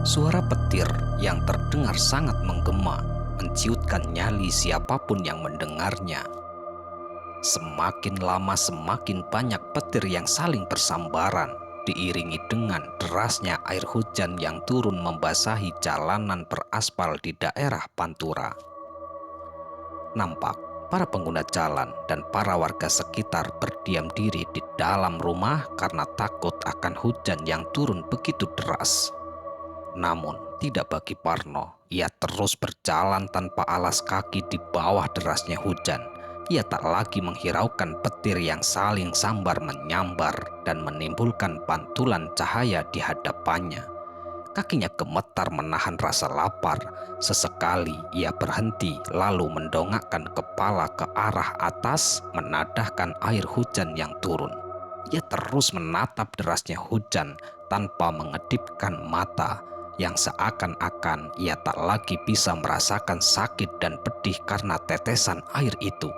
Suara petir yang terdengar sangat menggema, menciutkan nyali siapapun yang mendengarnya. Semakin lama semakin banyak petir yang saling bersambaran, diiringi dengan derasnya air hujan yang turun membasahi jalanan beraspal di daerah Pantura. Nampak para pengguna jalan dan para warga sekitar berdiam diri di dalam rumah karena takut akan hujan yang turun begitu deras. Namun, tidak bagi Parno. Ia terus berjalan tanpa alas kaki di bawah derasnya hujan. Ia tak lagi menghiraukan petir yang saling sambar menyambar dan menimbulkan pantulan cahaya di hadapannya. Kakinya gemetar menahan rasa lapar. Sesekali ia berhenti lalu mendongakkan kepala ke arah atas, menadahkan air hujan yang turun. Ia terus menatap derasnya hujan tanpa mengedipkan mata, yang seakan-akan ia tak lagi bisa merasakan sakit dan pedih karena tetesan air itu.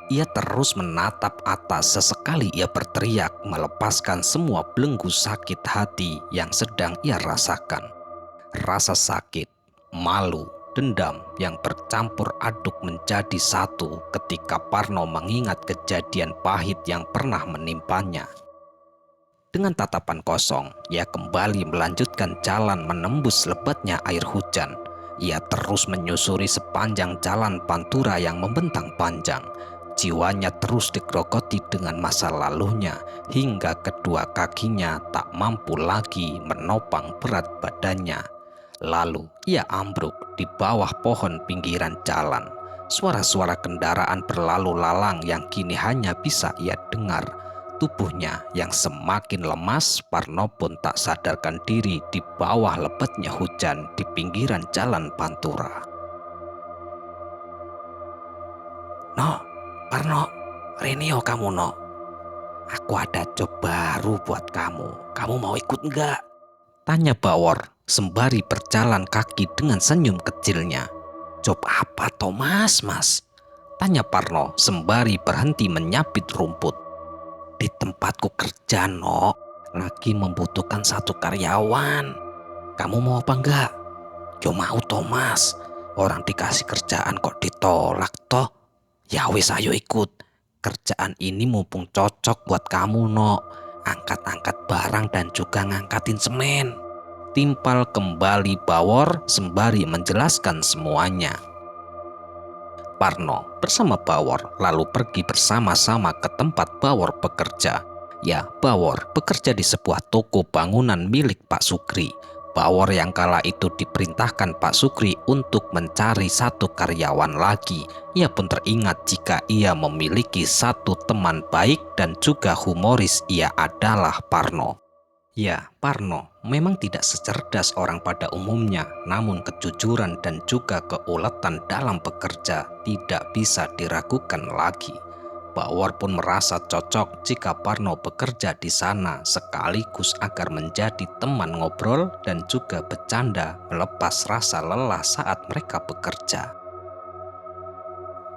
Ia terus menatap atas, sesekali ia berteriak melepaskan semua belenggu sakit hati yang sedang ia rasakan. Rasa sakit, malu, dendam yang bercampur aduk menjadi satu ketika Parno mengingat kejadian pahit yang pernah menimpanya. Dengan tatapan kosong, ia kembali melanjutkan jalan menembus lebatnya air hujan. Ia terus menyusuri sepanjang jalan Pantura yang membentang panjang. Jiwanya terus digerogoti dengan masa lalunya, hingga kedua kakinya tak mampu lagi menopang berat badannya. Lalu ia ambruk di bawah pohon pinggiran jalan. Suara-suara kendaraan berlalu lalang yang kini hanya bisa ia dengar. Tubuhnya yang semakin lemas, Parno pun tak sadarkan diri di bawah lebatnya hujan di pinggiran jalan Pantura. "No, Parno, Renio kamu no. Aku ada job baru buat kamu. Kamu mau ikut nggak?" tanya Bawor sembari berjalan kaki dengan senyum kecilnya. "Job apa Thomas, mas?" tanya Parno sembari berhenti menyapit rumput. "Di tempatku kerja, no, lagi membutuhkan satu karyawan. Kamu mau apa enggak?" "Yo mau, Thomas. Orang dikasih kerjaan kok ditolak toh. Ya wis, ayo ikut. Kerjaan ini mumpung cocok buat kamu, no. Angkat-angkat barang dan juga ngangkatin semen," timpal kembali Bawor sembari menjelaskan semuanya. Parno bersama Bawor lalu pergi bersama-sama ke tempat Bawor bekerja. Ya, Bawor bekerja di sebuah toko bangunan milik Pak Sukri. Bawor yang kala itu diperintahkan Pak Sukri untuk mencari satu karyawan lagi. Ia pun teringat jika ia memiliki satu teman baik dan juga humoris, ia adalah Parno. Ya, Parno memang tidak secerdas orang pada umumnya, namun kejujuran dan juga keuletan dalam bekerja tidak bisa diragukan lagi. Bawor pun merasa cocok jika Parno bekerja di sana, sekaligus agar menjadi teman ngobrol dan juga bercanda melepas rasa lelah saat mereka bekerja.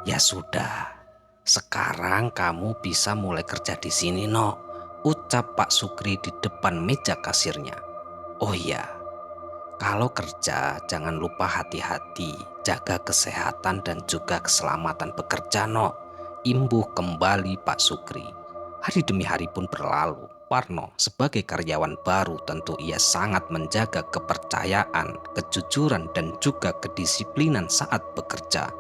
"Ya sudah, sekarang kamu bisa mulai kerja di sini, no," ucap Pak Sukri di depan meja kasirnya. "Oh iya, kalau kerja jangan lupa hati-hati, jaga kesehatan dan juga keselamatan bekerja, no," imbuh kembali Pak Sukri. Hari demi hari pun berlalu. Parno sebagai karyawan baru tentu ia sangat menjaga kepercayaan, kejujuran dan juga kedisiplinan saat bekerja.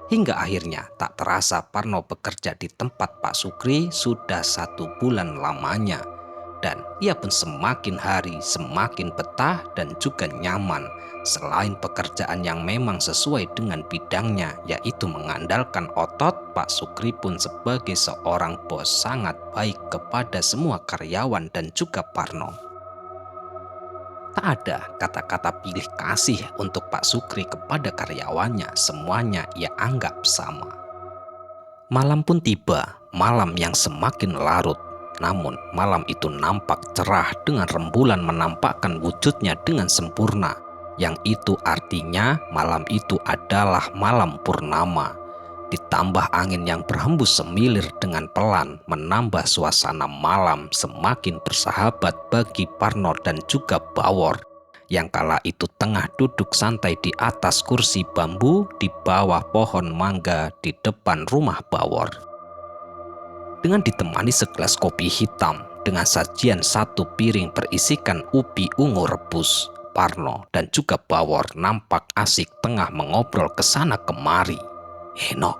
Hingga akhirnya tak terasa Parno bekerja di tempat Pak Sukri sudah 1 bulan lamanya. Dan ia pun semakin hari semakin betah dan juga nyaman. Selain pekerjaan yang memang sesuai dengan bidangnya, yaitu mengandalkan otot, Pak Sukri pun sebagai seorang bos sangat baik kepada semua karyawan dan juga Parno. Tak ada kata-kata pilih kasih untuk Pak Sukri kepada karyawannya, semuanya ia anggap sama. Malam pun tiba, malam yang semakin larut. Namun malam itu nampak cerah dengan rembulan menampakkan wujudnya dengan sempurna. Yang itu artinya malam itu adalah malam purnama. Ditambah angin yang berhembus semilir dengan pelan menambah suasana malam semakin bersahabat bagi Parno dan juga Bawor. yang kala itu tengah duduk santai di atas kursi bambu di bawah pohon mangga di depan rumah Bawor. Dengan ditemani segelas kopi hitam dengan sajian satu piring berisikan ubi ungu rebus, Parno dan juga Bawor nampak asik tengah mengobrol kesana kemari. "Nok,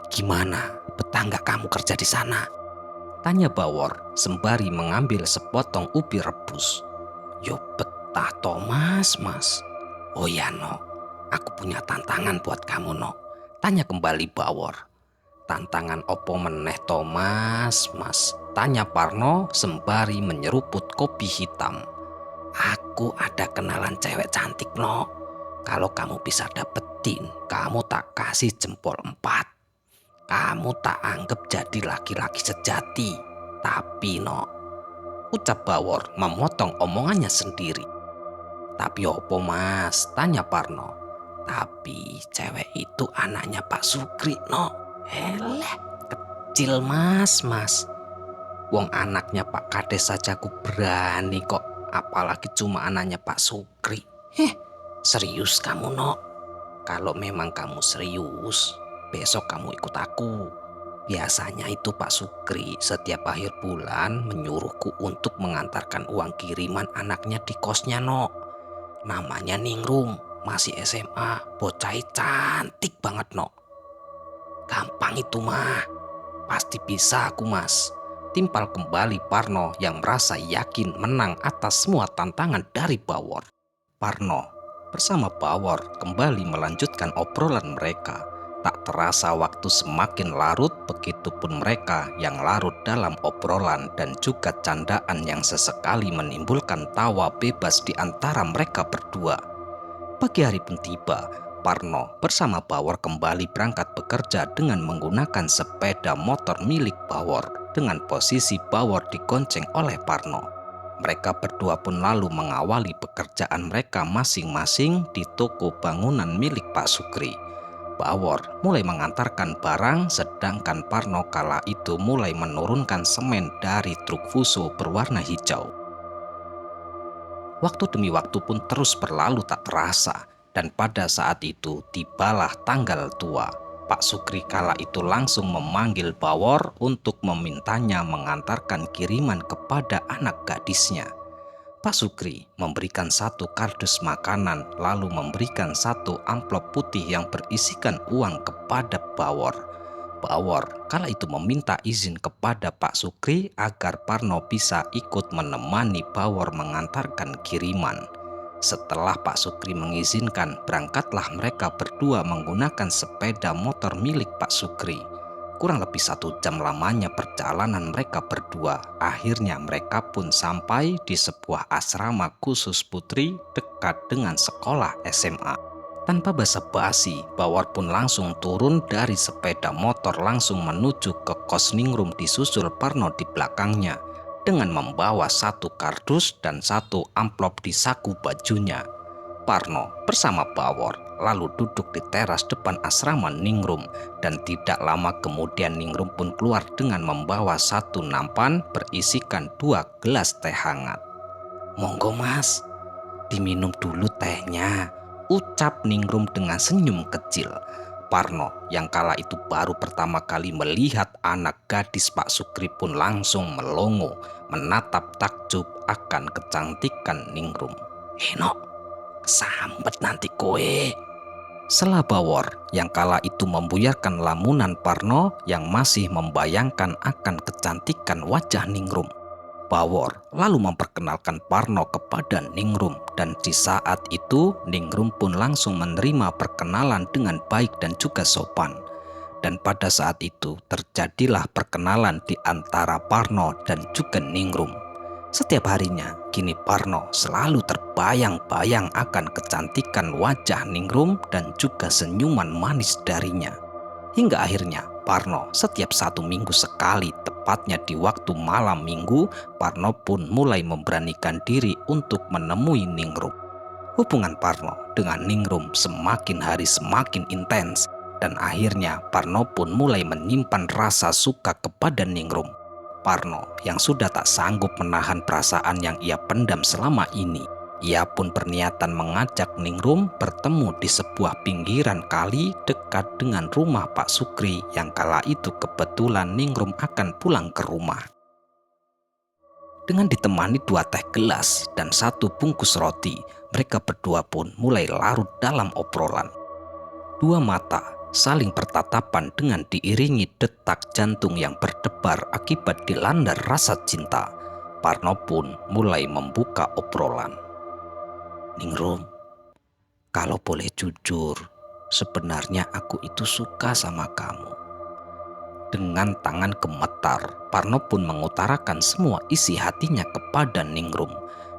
gimana? Betah nggak kamu kerja di sana?" tanya Bawor sembari mengambil sepotong ubi rebus. "Yo betah toh mas. Oh ya Nok, aku punya tantangan buat kamu Nok," tanya kembali Bawor. "Tantangan opo meneh Thomas, mas?" tanya Parno sembari menyeruput kopi hitam. "Aku ada kenalan cewek cantik no. Kalau kamu bisa dapetin, kamu tak kasih jempol 4. Kamu tak anggap jadi laki-laki sejati. Tapi no," ucap Bawor memotong omongannya sendiri. "Tapi opo mas?" tanya Parno. "Tapi cewek itu anaknya Pak Sukri no." "Eleh, kecil mas. Wong anaknya Pak Kades saja aku berani kok, apalagi cuma anaknya Pak Sukri." Serius kamu Nok? Kalau memang kamu serius, besok kamu ikut aku. Biasanya itu Pak Sukri setiap akhir bulan menyuruhku untuk mengantarkan uang kiriman anaknya di kosnya Nok. Namanya Ningrum, masih SMA, bocah cantik banget Nok." "Gampang itu mah, pasti bisa aku mas," timpal kembali Parno yang merasa yakin menang atas semua tantangan dari Bawor. Parno bersama Bawor kembali melanjutkan obrolan mereka. Tak terasa waktu semakin larut, begitupun mereka yang larut dalam obrolan dan juga candaan yang sesekali menimbulkan tawa bebas di antara mereka berdua. Pagi hari pun tiba. Parno bersama Bawor kembali berangkat bekerja dengan menggunakan sepeda motor milik Bawor dengan posisi Bawor digonceng oleh Parno. Mereka berdua pun lalu mengawali pekerjaan mereka masing-masing di toko bangunan milik Pak Sukri. Bawor mulai mengantarkan barang, sedangkan Parno kala itu mulai menurunkan semen dari truk fuso berwarna hijau. Waktu demi waktu pun terus berlalu tak terasa, dan pada saat itu tibalah tanggal tua. Pak Sukri kala itu langsung memanggil Bawor untuk memintanya mengantarkan kiriman kepada anak gadisnya. Pak Sukri memberikan satu kardus makanan lalu memberikan satu amplop putih yang berisikan uang kepada Bawor. Bawor kala itu meminta izin kepada Pak Sukri agar Parno bisa ikut menemani Bawor mengantarkan kiriman. Setelah Pak Sukri mengizinkan, berangkatlah mereka berdua menggunakan sepeda motor milik Pak Sukri. Kurang lebih 1 jam lamanya perjalanan mereka berdua. Akhirnya mereka pun sampai di sebuah asrama khusus putri dekat dengan sekolah SMA. Tanpa basa-basi, Bawor pun langsung turun dari sepeda motor langsung menuju ke kos Ningrum disusul Parno di belakangnya dengan membawa satu kardus dan satu amplop di saku bajunya. Parno bersama Bawor lalu duduk di teras depan asrama Ningrum dan tidak lama kemudian Ningrum pun keluar dengan membawa satu nampan berisikan 2 gelas teh hangat. "Monggo mas, diminum dulu tehnya," ucap Ningrum dengan senyum kecil. Parno yang kala itu baru pertama kali melihat anak gadis Pak Sukri pun langsung melongo menatap takjub akan kecantikan Ningrum. "Nok, kesambet nanti kowe," sela Bawor yang kala itu membuyarkan lamunan Parno yang masih membayangkan akan kecantikan wajah Ningrum. Bawor lalu memperkenalkan Parno kepada Ningrum dan di saat itu Ningrum pun langsung menerima perkenalan dengan baik dan juga sopan. Dan pada saat itu terjadilah perkenalan di antara Parno dan juga Ningrum. Setiap harinya kini Parno selalu terbayang-bayang akan kecantikan wajah Ningrum dan juga senyuman manis darinya. Hingga akhirnya Parno setiap 1 minggu sekali, tepatnya di waktu malam minggu, Parno pun mulai memberanikan diri untuk menemui Ningrum. Hubungan Parno dengan Ningrum semakin hari semakin intens dan akhirnya Parno pun mulai menyimpan rasa suka kepada Ningrum. Parno yang sudah tak sanggup menahan perasaan yang ia pendam selama ini Ia pun berniatan mengajak Ningrum bertemu di sebuah pinggiran kali dekat dengan rumah Pak Sukri yang kala itu kebetulan Ningrum akan pulang ke rumah. Dengan ditemani 2 teh gelas dan 1 bungkus roti, mereka berdua pun mulai larut dalam obrolan. 2 mata saling bertatapan dengan diiringi detak jantung yang berdebar akibat dilanda rasa cinta. Parno pun mulai membuka obrolan. "Ningrum, kalau boleh jujur, sebenarnya aku itu suka sama kamu." Dengan tangan gemetar, Parno pun mengutarakan semua isi hatinya kepada Ningrum.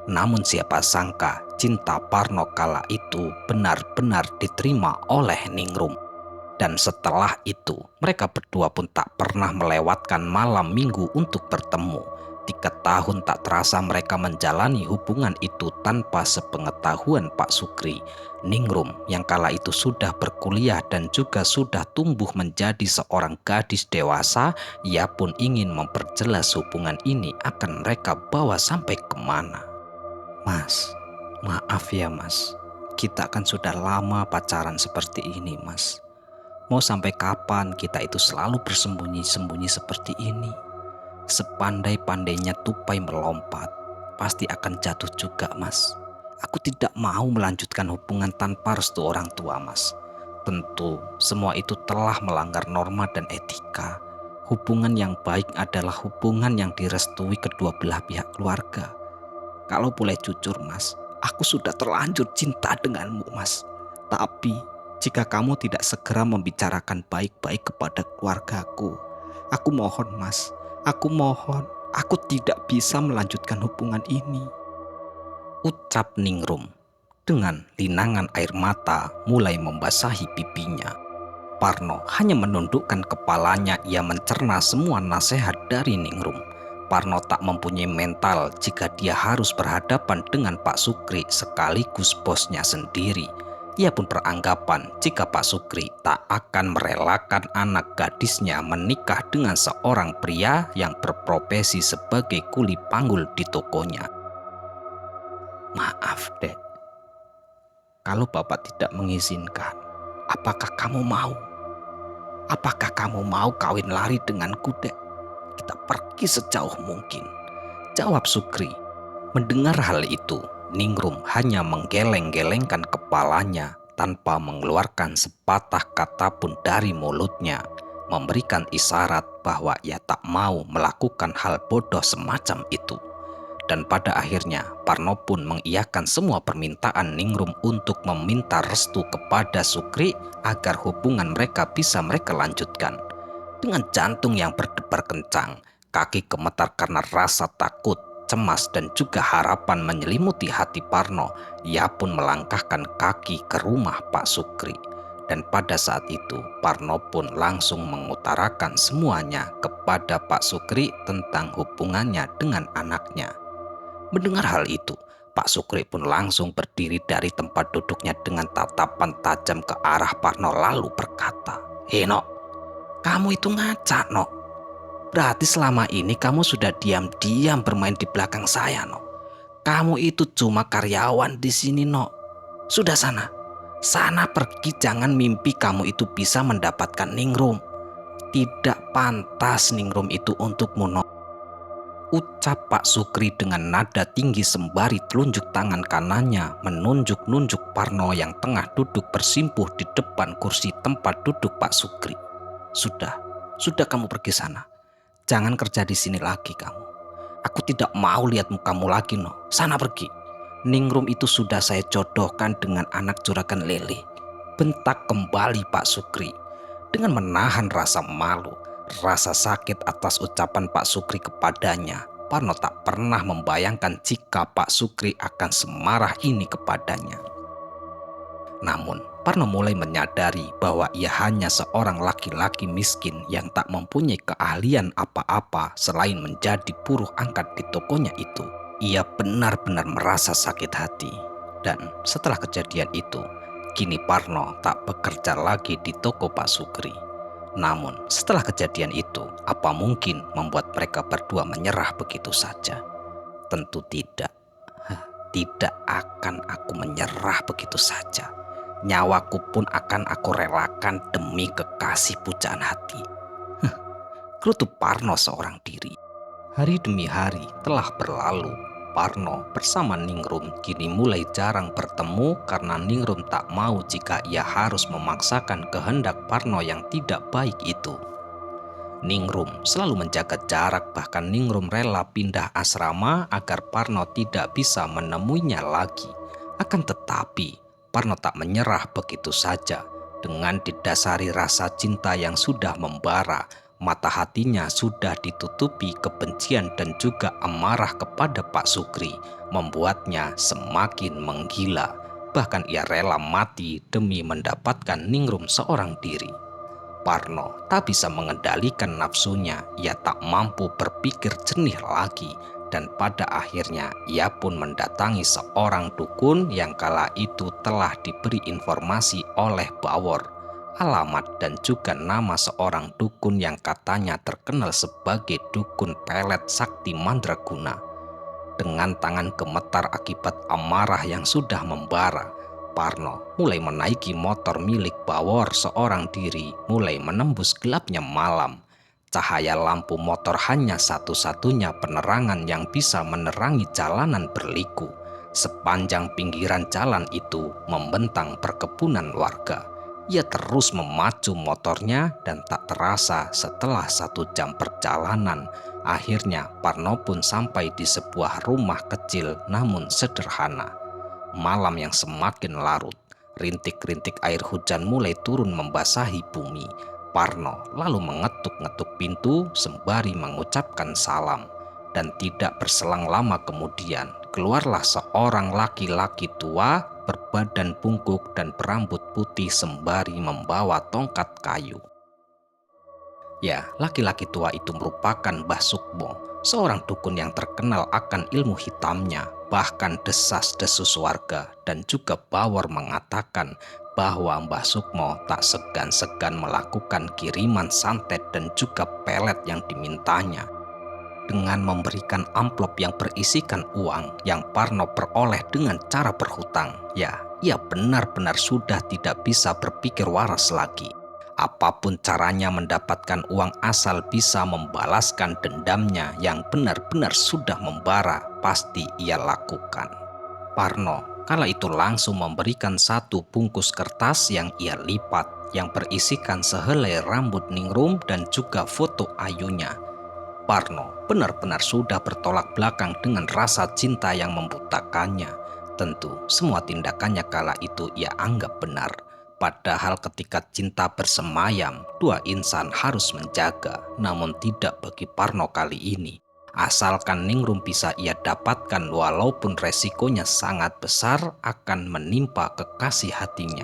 Namun siapa sangka cinta Parno kala itu benar-benar diterima oleh Ningrum. Dan setelah itu, mereka berdua pun tak pernah melewatkan malam minggu untuk bertemu. 3 tahun tak terasa mereka menjalani hubungan itu tanpa sepengetahuan Pak Sukri. Ningrum yang kala itu sudah berkuliah dan juga sudah tumbuh menjadi seorang gadis dewasa, ia pun ingin memperjelas hubungan ini akan mereka bawa sampai kemana. "Mas, maaf ya mas, kita kan sudah lama pacaran seperti ini mas. Mau sampai kapan kita itu selalu bersembunyi-sembunyi seperti ini? Sepandai-pandainya tupai melompat, pasti akan jatuh juga mas. Aku tidak mau melanjutkan hubungan tanpa restu orang tua mas. Tentu semua itu telah melanggar norma dan etika. Hubungan yang baik adalah hubungan yang direstui kedua belah pihak keluarga. Kalau boleh jujur mas, aku sudah terlanjur cinta denganmu mas. Tapi jika kamu tidak segera membicarakan baik-baik kepada keluargaku, aku mohon mas, aku mohon, aku tidak bisa melanjutkan hubungan ini," ucap Ningrum. Dengan linangan air mata mulai membasahi pipinya. Parno hanya menundukkan kepalanya, ia mencerna semua nasihat dari Ningrum. Parno tak mempunyai mental jika dia harus berhadapan dengan Pak Sukri sekaligus bosnya sendiri. Ia pun beranggapan jika Pak Sukri tak akan merelakan anak gadisnya menikah dengan seorang pria yang berprofesi sebagai kuli panggul di tokonya. "Maaf dek, kalau bapak tidak mengizinkan, apakah kamu mau? Apakah kamu mau kawin lari denganku dek? Kita pergi sejauh mungkin," jawab Sukri. Mendengar hal itu, Ningrum hanya menggeleng-gelengkan kepalanya tanpa mengeluarkan sepatah kata pun dari mulutnya, memberikan isyarat bahwa ia tak mau melakukan hal bodoh semacam itu. Dan pada akhirnya Parno pun mengiyakan semua permintaan Ningrum untuk meminta restu kepada Sukri agar hubungan mereka bisa mereka lanjutkan. Dengan jantung yang berdebar kencang, kaki gemetar karena rasa takut, cemas dan juga harapan menyelimuti hati Parno, ia pun melangkahkan kaki ke rumah Pak Sukri. Dan pada saat itu Parno pun langsung mengutarakan semuanya kepada Pak Sukri tentang hubungannya dengan anaknya. Mendengar hal itu, Pak Sukri pun langsung berdiri dari tempat duduknya dengan tatapan tajam ke arah Parno lalu berkata, "Nok, kamu itu ngaca, Nok. Berarti selama ini kamu sudah diam-diam bermain di belakang saya, Nok. Kamu itu cuma karyawan di sini, Nok. Sudah sana. Sana pergi, jangan mimpi kamu itu bisa mendapatkan Ningrum. Tidak pantas Ningrum itu untukmu, Nok," ucap Pak Sukri dengan nada tinggi sembari telunjuk tangan kanannya menunjuk-nunjuk Parno yang tengah duduk bersimpuh di depan kursi tempat duduk Pak Sukri. Sudah kamu pergi sana. Jangan kerja di sini lagi kamu. Aku tidak mau lihat mukamu lagi, no. Sana pergi. Ningrum itu sudah saya jodohkan dengan anak juragan Lele," bentak kembali Pak Sukri. Dengan menahan rasa malu, rasa sakit atas ucapan Pak Sukri kepadanya, Parno tak pernah membayangkan jika Pak Sukri akan semarah ini kepadanya. Namun, Parno mulai menyadari bahwa ia hanya seorang laki-laki miskin yang tak mempunyai keahlian apa-apa selain menjadi buruh angkat di tokonya itu. Ia benar-benar merasa sakit hati. Dan setelah kejadian itu, kini Parno tak bekerja lagi di toko Pak Sukri. Namun setelah kejadian itu, apa mungkin membuat mereka berdua menyerah begitu saja? Tentu tidak. Tidak akan. menyerah begitu saja. Nyawaku pun akan aku relakan demi kekasih pujaan hati. Gerutu Parno seorang diri. Hari demi hari telah berlalu. Parno bersama Ningrum kini mulai jarang bertemu karena Ningrum tak mau jika ia harus memaksakan kehendak Parno yang tidak baik itu. Ningrum selalu menjaga jarak, bahkan Ningrum rela pindah asrama agar Parno tidak bisa menemuinya lagi. Akan tetapi, Parno tak menyerah begitu saja. Dengan didasari rasa cinta yang sudah membara, mata hatinya sudah ditutupi kebencian dan juga amarah kepada Pak Sukri, membuatnya semakin menggila. Bahkan ia rela mati demi mendapatkan Ningrum seorang diri. Parno tak bisa mengendalikan nafsunya, ia tak mampu berpikir jernih lagi, dan pada akhirnya ia pun mendatangi seorang dukun yang kala itu telah diberi informasi oleh Bawor, alamat dan juga nama seorang dukun yang katanya terkenal sebagai dukun pelet sakti mandraguna. Dengan tangan gemetar akibat amarah yang sudah membara, Parno mulai menaiki motor milik Bawor seorang diri, mulai menembus gelapnya malam. Cahaya lampu motor hanya satu-satunya penerangan yang bisa menerangi jalanan berliku. Sepanjang pinggiran jalan itu membentang perkebunan warga. Ia terus memacu motornya dan tak terasa setelah 1 jam perjalanan, akhirnya Parno pun sampai di sebuah rumah kecil namun sederhana. Malam yang semakin larut, rintik-rintik air hujan mulai turun membasahi bumi. Parno lalu mengetuk-ngetuk pintu sembari mengucapkan salam. Dan tidak berselang lama kemudian, keluarlah seorang laki-laki tua berbadan bungkuk dan berambut putih sembari membawa tongkat kayu. Ya, laki-laki tua itu merupakan Mbah Sukmo, seorang dukun yang terkenal akan ilmu hitamnya. Bahkan desas-desus warga dan juga Bawor mengatakan bahwa Mbah Sukmo tak segan-segan melakukan kiriman santet dan juga pelet yang dimintanya. Dengan memberikan amplop yang berisikan uang yang Parno peroleh dengan cara berhutang, ya, ia benar-benar sudah tidak bisa berpikir waras lagi. Apapun caranya mendapatkan uang asal bisa membalaskan dendamnya yang benar-benar sudah membara, pasti ia lakukan. Parno kala itu langsung memberikan 1 bungkus kertas yang ia lipat, yang berisikan sehelai rambut Ningrum dan juga foto ayunya. Parno benar-benar sudah bertolak belakang dengan rasa cinta yang membutakannya. Tentu semua tindakannya kala itu ia anggap benar. Padahal ketika cinta bersemayam, 2 insan harus menjaga. Namun tidak bagi Parno kali ini. Asalkan Ningrum bisa ia dapatkan walaupun resikonya sangat besar akan menimpa kekasih hatinya.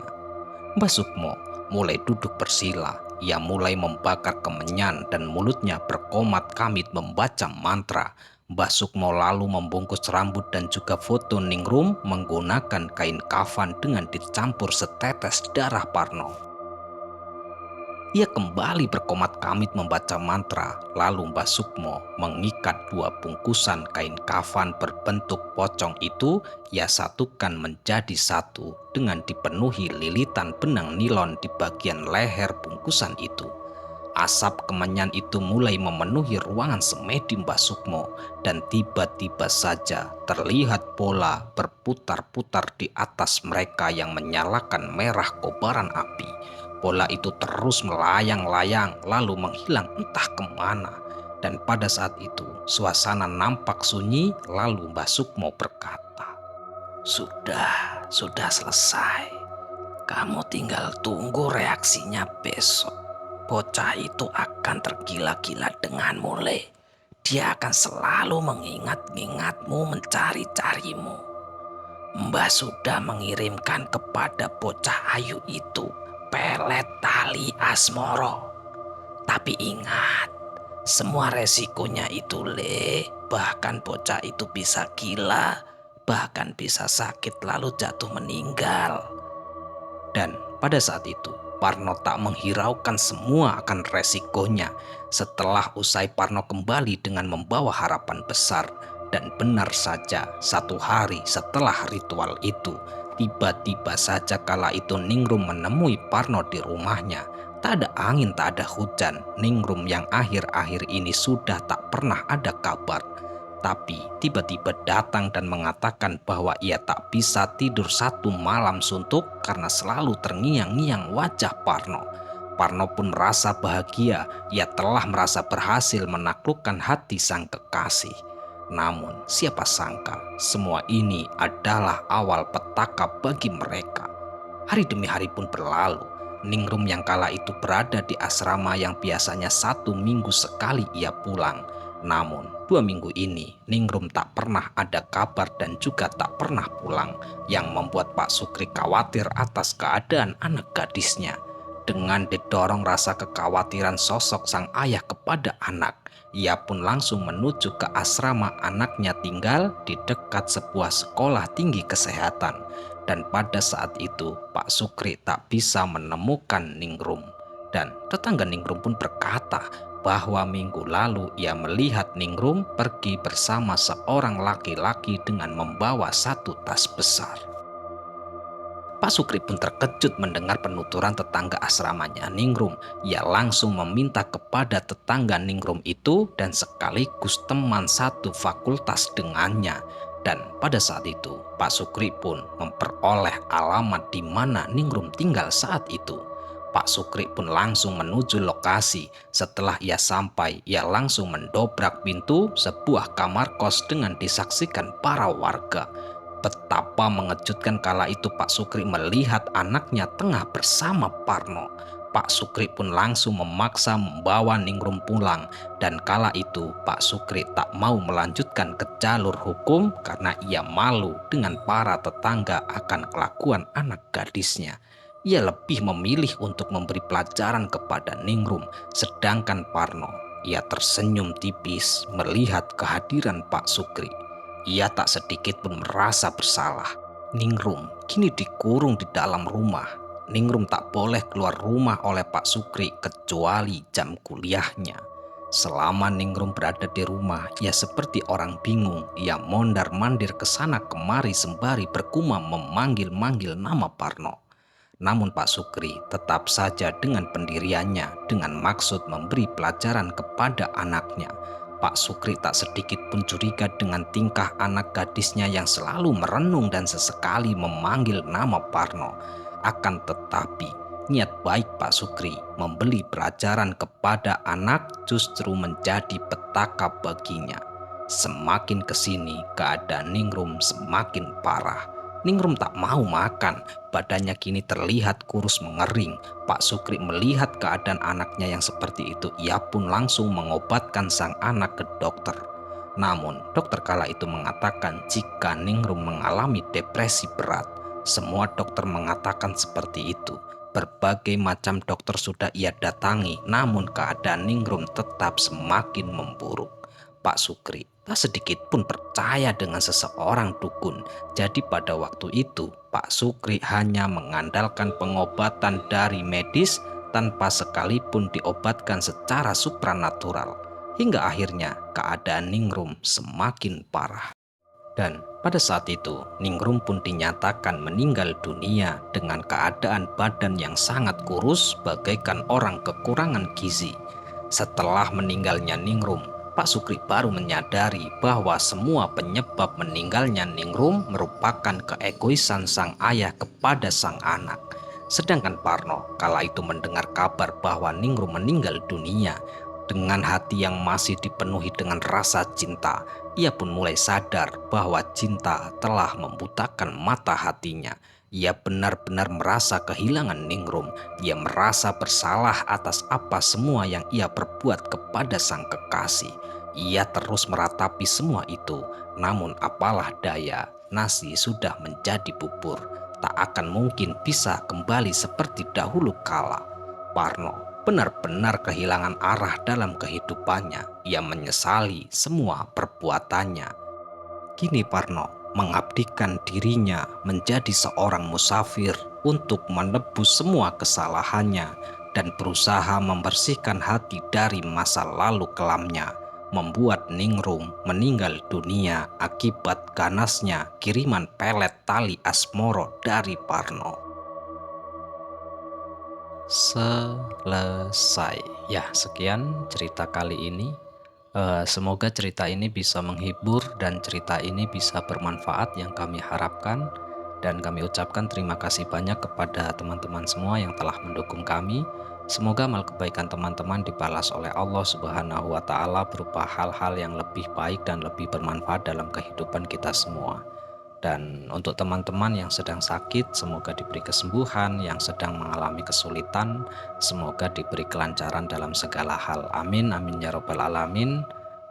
Mbah Sukmo mulai duduk bersila. Ia mulai membakar kemenyan dan mulutnya berkomat kamit membaca mantra. Mbah Sukmo lalu membungkus rambut dan juga foto Ningrum menggunakan kain kafan dengan dicampur setetes darah Parno. Ia kembali berkomat kamit membaca mantra, lalu Mbah Sukmo mengikat 2 bungkusan kain kafan berbentuk pocong itu, ia satukan menjadi 1 dengan dipenuhi lilitan benang nilon di bagian leher bungkusan itu. Asap kemenyan itu mulai memenuhi ruangan semedi Mbah Sukmo dan tiba-tiba saja terlihat bola berputar-putar di atas mereka yang menyalakan merah kobaran api. Bola itu terus melayang-layang lalu menghilang entah kemana. Dan pada saat itu suasana nampak sunyi, lalu Mbah Sukmo berkata, Sudah selesai. Kamu tinggal tunggu reaksinya besok. Bocah itu akan tergila-gila denganmu, Le. Dia akan selalu mengingat-ingatmu, mencari-carimu. Mbah sudah mengirimkan kepada bocah ayu itu pelet tali asmoro. Tapi ingat, semua resikonya itu, Le. Bahkan bocah itu bisa gila, bahkan bisa sakit lalu jatuh meninggal. Dan pada saat itu Parno tak menghiraukan semua akan resikonya. Setelah usai Parno kembali dengan membawa harapan besar. Dan benar saja 1 hari setelah ritual itu, Tiba-tiba saja kala itu Ningrum menemui Parno di rumahnya. Tak ada angin, tak ada hujan. Ningrum yang akhir-akhir ini sudah tak pernah ada kabar. Tapi tiba-tiba datang dan mengatakan bahwa ia tak bisa tidur satu malam suntuk karena selalu terngiang-ngiang wajah Parno. Parno pun merasa bahagia, ia telah merasa berhasil menaklukkan hati sang kekasih. Namun siapa sangka semua ini adalah awal petaka bagi mereka. Hari demi hari pun berlalu. Ningrum yang kala itu berada di asrama yang biasanya 1 minggu sekali ia pulang. Namun 2 minggu ini Ningrum tak pernah ada kabar dan juga tak pernah pulang, yang membuat Pak Sukri khawatir atas keadaan anak gadisnya. Dengan didorong rasa kekhawatiran sosok sang ayah kepada anak, ia pun langsung menuju ke asrama anaknya tinggal di dekat sebuah sekolah tinggi kesehatan. Dan pada saat itu Pak Sukri tak bisa menemukan Ningrum. Dan tetangga Ningrum pun berkata bahwa minggu lalu ia melihat Ningrum pergi bersama seorang laki-laki dengan membawa satu tas besar. Pak Sukri pun terkejut mendengar penuturan tetangga asramanya Ningrum. Ia langsung meminta kepada tetangga Ningrum itu dan sekaligus teman satu fakultas dengannya. Dan pada saat itu Pak Sukri pun memperoleh alamat di mana Ningrum tinggal saat itu. Pak Sukri pun langsung menuju lokasi. Setelah ia sampai, ia langsung mendobrak pintu sebuah kamar kos dengan disaksikan para warga. Betapa mengejutkan kala itu Pak Sukri melihat anaknya tengah bersama Parno. Pak Sukri pun langsung memaksa membawa Ningrum pulang, dan kala itu Pak Sukri tak mau melanjutkan ke jalur hukum karena ia malu dengan para tetangga akan kelakuan anak gadisnya. Ia lebih memilih untuk memberi pelajaran kepada Ningrum, sedangkan Parno, ia tersenyum tipis melihat kehadiran Pak Sukri. Ia tak sedikit pun merasa bersalah. Ningrum kini dikurung di dalam rumah. Ningrum tak boleh keluar rumah oleh Pak Sukri kecuali jam kuliahnya. Selama Ningrum berada di rumah, ia seperti orang bingung. Ia mondar-mandir ke sana kemari sembari bergumam memanggil-manggil nama Parno. Namun Pak Sukri tetap saja dengan pendiriannya dengan maksud memberi pelajaran kepada anaknya. Pak Sukri tak sedikit pun curiga dengan tingkah anak gadisnya yang selalu merenung dan sesekali memanggil nama Parno. Akan tetapi, niat baik Pak Sukri memberi pelajaran kepada anak justru menjadi petaka baginya. Semakin kesini, keadaan Ningrum semakin parah. Ningrum tak mau makan, badannya kini terlihat kurus mengering. Pak Sukri melihat keadaan anaknya yang seperti itu, ia pun langsung mengobatkan sang anak ke dokter. Namun, dokter kala itu mengatakan jika Ningrum mengalami depresi berat. Semua dokter mengatakan seperti itu. Berbagai macam dokter sudah ia datangi, namun keadaan Ningrum tetap semakin memburuk. Pak Sukri tak sedikit pun percaya dengan seseorang dukun. Jadi pada waktu itu Pak Sukri hanya mengandalkan pengobatan dari medis tanpa sekalipun diobatkan secara supranatural. Hingga akhirnya keadaan Ningrum semakin parah. Dan pada saat itu Ningrum pun dinyatakan meninggal dunia dengan keadaan badan yang sangat kurus bagaikan orang kekurangan gizi. Setelah meninggalnya Ningrum, Pak Sukri baru menyadari bahwa semua penyebab meninggalnya Ningrum merupakan keegoisan sang ayah kepada sang anak. Sedangkan Parno kala itu mendengar kabar bahwa Ningrum meninggal dunia, dengan hati yang masih dipenuhi dengan rasa cinta, ia pun mulai sadar bahwa cinta telah membutakan mata hatinya. Ia benar-benar merasa kehilangan Ningrum. Ia merasa bersalah atas apa semua yang ia perbuat kepada sang kekasih. Ia terus meratapi semua itu, namun apalah daya, nasi sudah menjadi bubur. Tak akan mungkin bisa kembali seperti dahulu kala. Parno benar-benar kehilangan arah dalam kehidupannya. Ia menyesali semua perbuatannya. Kini Parno mengabdikan dirinya menjadi seorang musafir untuk menebus semua kesalahannya dan berusaha membersihkan hati dari masa lalu kelamnya. membuat Ningrum meninggal dunia akibat ganasnya kiriman pelet tali Asmoro dari Parno. Selesai. Ya, sekian cerita kali ini. Semoga cerita ini bisa menghibur dan cerita ini bisa bermanfaat yang kami harapkan, dan kami ucapkan terima kasih banyak kepada teman-teman semua yang telah mendukung kami. Semoga amal kebaikan teman-teman dibalas oleh Allah Subhanahu wa Ta'ala berupa hal-hal yang lebih baik dan lebih bermanfaat dalam kehidupan kita semua. Dan untuk teman-teman yang sedang sakit, semoga diberi kesembuhan. Yang sedang mengalami kesulitan, semoga diberi kelancaran dalam segala hal. Amin, amin ya robbal alamin.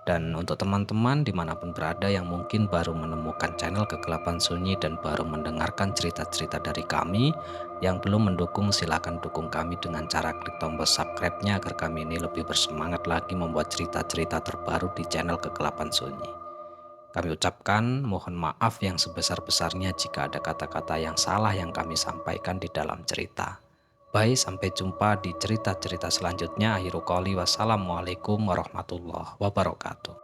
Dan untuk teman-teman dimanapun berada yang mungkin baru menemukan channel Kegelapan Sunyi dan baru mendengarkan cerita-cerita dari kami, yang belum mendukung silahkan dukung kami dengan cara klik tombol subscribe-nya agar kami ini lebih bersemangat lagi membuat cerita-cerita terbaru di channel Kegelapan Sunyi. Kami ucapkan mohon maaf yang sebesar-besarnya jika ada kata-kata yang salah yang kami sampaikan di dalam cerita. Baik, sampai jumpa di cerita-cerita selanjutnya. Akhirul qouli wassalamualaikum warahmatullahi wabarakatuh.